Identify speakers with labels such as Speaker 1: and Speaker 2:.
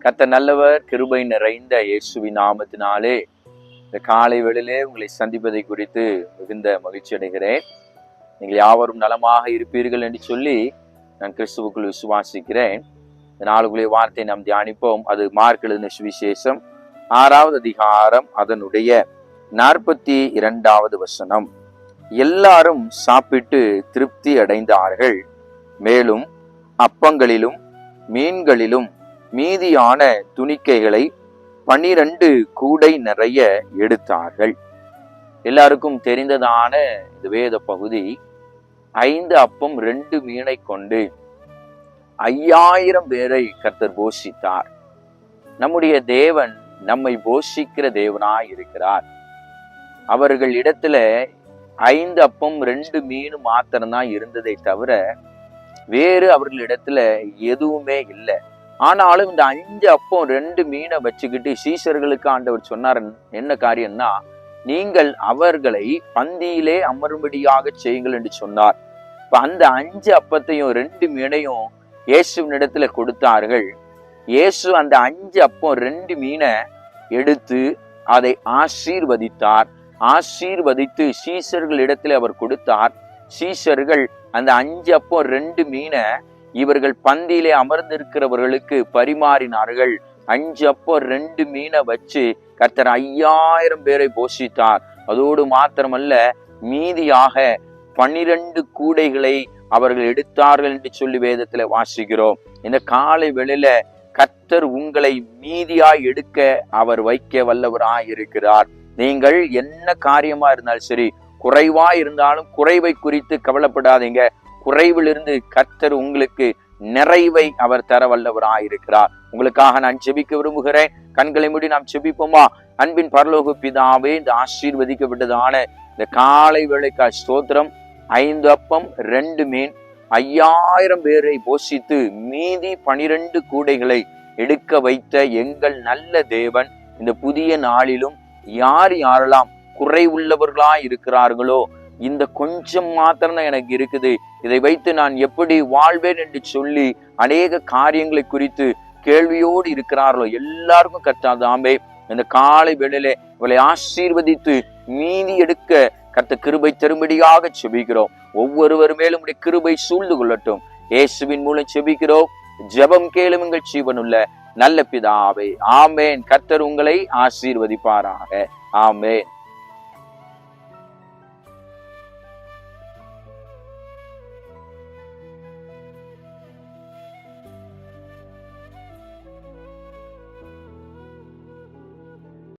Speaker 1: கர்த்தர் நல்லவர், கிருபை நிறைந்த இயேசுவின் நாமத்தினாலே இந்த காலை வேளையிலே உங்களை சந்திப்பதை குறித்து மிகுந்த மகிழ்ச்சி அடைகிறேன். நீங்கள் யாவரும் நலமாக இருப்பீர்கள் என்று சொல்லி நான் கிறிஸ்துவுக்குள் விசுவாசிக்கிறேன். இந்த நாளுக்குள்ளே வார்த்தை நாம் தியானிப்போம். அது மார்க் எழுதின சுவிசேஷம் 6வது அதிகாரம் அதனுடைய 42வது வசனம். எல்லாரும் சாப்பிட்டு திருப்தி அடைந்தார்கள். மேலும் அப்பங்களிலும் மீன்களிலும் மீதியான துணிக்கைகளை 12 கூடை நிறைய எடுத்தார்கள். எல்லாருக்கும் தெரிந்ததான இந்த வேத பகுதி 5 அப்பம் 2 மீனை கொண்டு 5000 பேரை கர்த்தர் போஷித்தார். நம்முடைய தேவன் நம்மை போஷிக்கிற தேவனாய் இருக்கிறார். அவர்கள் இடத்துல 5 அப்பம் 2 மீன் மாத்திரம்தான் இருந்ததை தவிர வேறு அவர்களிடத்துல எதுவுமே இல்லை. ஆனாலும் இந்த 5 அப்பம் 2 மீனை வச்சுக்கிட்டு சீஷர்களுக்கு ஆண்டவர் சொன்னார் என்ன காரியம்னா, நீங்கள் அவர்களை பந்தியிலே அமரும்படியாக செய்யுங்கள் என்று சொன்னார். இப்ப அந்த 5 அப்பத்தையும் 2 மீனையும் இயேசுவினிடத்துல கொடுத்தார்கள். இயேசு அந்த 5 அப்பம் 2 மீனை எடுத்து அதை ஆசீர்வதித்தார். ஆசீர்வதித்து சீஷர்களிடத்தில் அவர் கொடுத்தார். சீஷர்கள் அந்த 5 அப்பம் 2 மீனை இவர்கள் பந்தியிலே அமர்ந்திருக்கிறவர்களுக்கு பரிமாறினார்கள். 5 அப்பம் 2 மீனை வச்சு கர்த்தர் 5000 பேரை போஷித்தார். அதோடு மாத்திரமல்ல, மீதியாக 12 கூடைகளை அவர்கள் எடுத்தார்கள் என்று சொல்லி வேதத்துல வாசிக்கிறோம். இந்த காலை வேளையில கர்த்தர் உங்களை மீதியாய் எடுக்க அவர் வைக்க வல்லவராய் இருக்கிறார். நீங்கள் என்ன காரியமா இருந்தாலும் சரி, குறைவா இருந்தாலும் குறைவை குறித்து கவலைப்படாதீங்க. குறைவிலிருந்து கர்த்தர் உங்களுக்கு நிறைவை அவர் தர வல்லவராயிருக்கிறார். உங்களுக்காக நான் ஜெபிக்க விரும்புகிறேன். கண்களை மூடி நாம் ஜெபிப்போமா? அன்பின் பரலோக பிதாவே, இந்த ஆசீர்வதிக்கப்பட்டதான இந்த காலை வேளைக்கு ஸ்தோத்திரம். 5 அப்பம் 2 மீன் 5000 பேரை போஷித்து மீதி 12 கூடைகளை எடுக்க வைத்த எங்கள் நல்ல தேவன், இந்த புதிய நாளிலும் யாரெல்லாம் குறைவுள்ளவர்களா இருக்கிறார்களோ, இந்த கொஞ்சம் மாத்திரம் தான் எனக்கு இருக்குது, இதை வைத்து நான் எப்படி வாழ்வேன் என்று சொல்லி அநேக காரியங்களை குறித்து கேள்வியோடு இருக்கிறார்களோ, எல்லாருக்கும் கர்த்தாவே இந்த காலை வேளையிலே இவளை ஆசீர்வதித்து மீதி எடுக்க கர்த்தர் கிருபை தரும்படியாக செபிக்கிறோம். ஒவ்வொருவர் மேலும் உடைய கிருபை சூழ்ந்து கொள்ளட்டும். இயேசுவின் மூலம் செபிக்கிறோம். ஜெபம் கேளும் எங்கள் ஜீவனுள்ள நல்ல பிதாவே, ஆமேன். கர்த்தர் உங்களை ஆசீர்வதிப்பாராக. ஆமேன்.